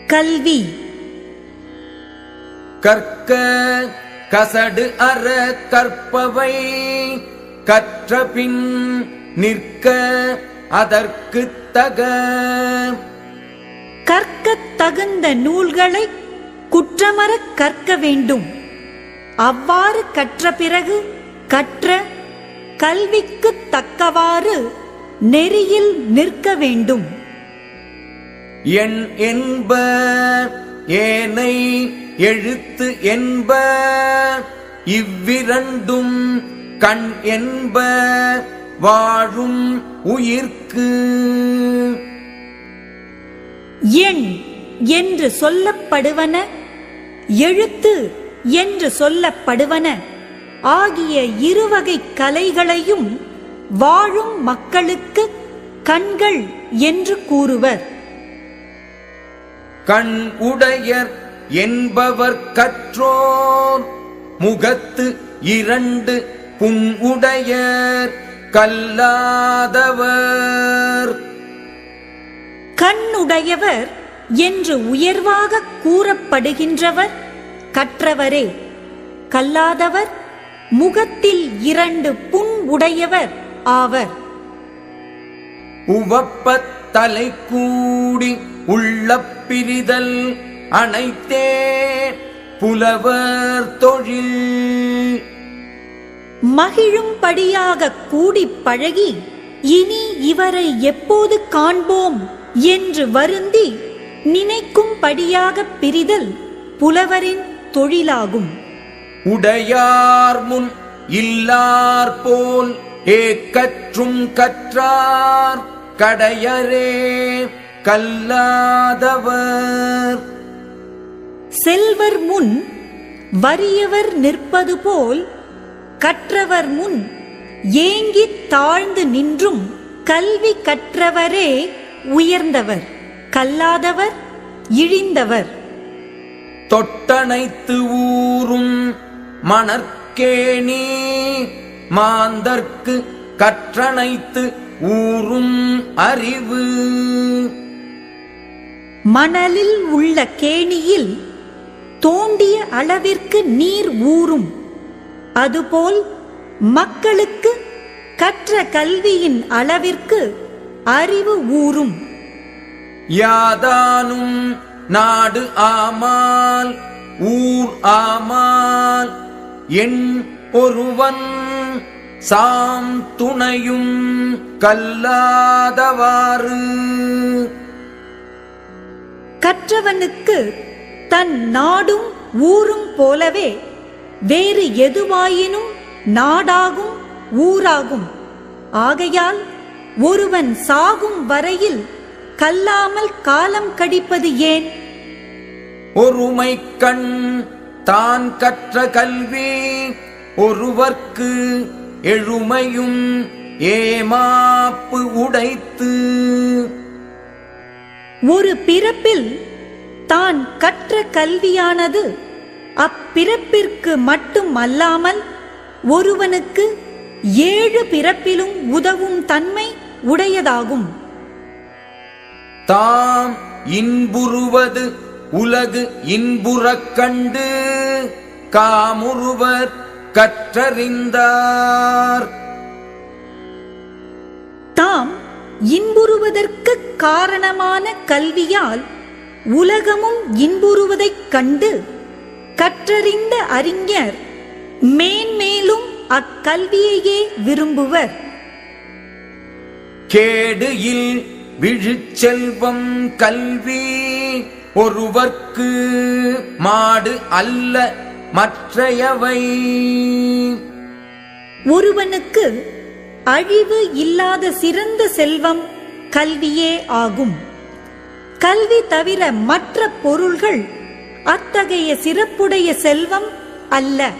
கல்வி. கற்க கசடு அற கற்பவை கற்றபின் நிற்க அதற்குத் தக. கற்கத் தகுந்த நூல்களை குற்றமறக் கற்க வேண்டும். அவ்வாறு கற்ற பிறகு கற்ற கல்விக்குத் தக்கவாறு நெறியில் நிற்க வேண்டும். எண் என்ப ஏனை எழுத்து என்ப இவ்விரண்டும் கண் என்ப வாழும் உயிர்க்கு. எண் என்று சொல்லப்படுவன, எழுத்து என்று சொல்லப்படுவன ஆகிய இருவகை கலைகளையும் வாழும் மக்களுக்கு கண்கள் என்று கூறுவர். கண் உடையர் என்பவர் கற்றோர் முகத்து இரண்டு புண் உடையர் கல்லாதவர். கண்ணுடையவர் என்று உயர்வாக கூறப்படுகின்றவர் கற்றவரே. கல்லாதவர் முகத்தில் இரண்டு புண் உடையவர் ஆவர். உவப்பத் தலை கூடி உள்ள பிரிதல் அனைத்தே புலவர் தொழில். மகிழும்படியாக கூடி பழகி இனி இவரை எப்போது காண்போம் என்று வருந்தி நினைக்கும்படியாக பிரிதல் புலவரின் தொழிலாகும். உடையார் முன் இல்லார் போல் ஏக்கற்றும் கற்றார் கடையரே கல்லாதவர். செல்வர் முன் வறியவர் நிற்பது போல் கற்றவர் முன் ஏங்கித் தாழ்ந்து நின்றும் கல்வி கற்றவரே உயர்ந்தவர், கல்லாதவர் இழிந்தவர். தொட்டனைத்து ஊரும் மணற்கேணி மாந்தர்க்கு கற்றனைத்து ஊரும் அறிவு. மணலில் உள்ள கேணியில் தோண்டிய அளவிற்கு நீர் ஊறும். அதுபோல் மக்களுக்கு கற்ற கல்வியின் அளவிற்கு அறிவு ஊறும். யாதானும் நாடு ஆமால் ஊர் ஆமால் என் ஒருவன் சாம் துணையும் கல்லாதவாறு. கற்றவனுக்கு தன் நாடும் ஊரும் போலவே வேறு எதுவாயினும் நாடாகும் ஊராகும். ஆகையால் ஒருவன் சாகும் வரையில் கல்லாமல் காலம் கடிப்பது ஏன்? ஒருமை கண் தான் கற்ற கல்வி ஒருவர்க்கு எழுமையும் ஏமாப்பு உடைத்து. ஒரு பிறப்பில் தான் கற்ற கல்வியானது அப்பிறப்பிற்கு மட்டும் அல்லாமல் ஒருவனுக்கு 7 பிறப்பிலும் உதவும் தன்மை உடையதாகும். தாம் இன்புறுவது உலகு இன்புறக் கண்டு காமுறுவர் கற்றறிந்தார். தாம் இன்புறுவதற்கு காரணமான கல்வியால் உலகமும் இன்புறுவதைக் கண்டு கற்றறிந்த அறிஞர் மேன்மேலும் அக்கல்வியையே விரும்புவர். கேடு இல் விழுச்செல்வம் கல்வி ஒருவர்க்கு மாடு அல்ல மற்றையவை. ஒருவனுக்கு அழிவு இல்லாத சிறந்த செல்வம் கல்வியே ஆகும். கல்வி தவிர மற்ற பொருள்கள் அத்தகைய சிறப்புடைய செல்வம் அல்ல.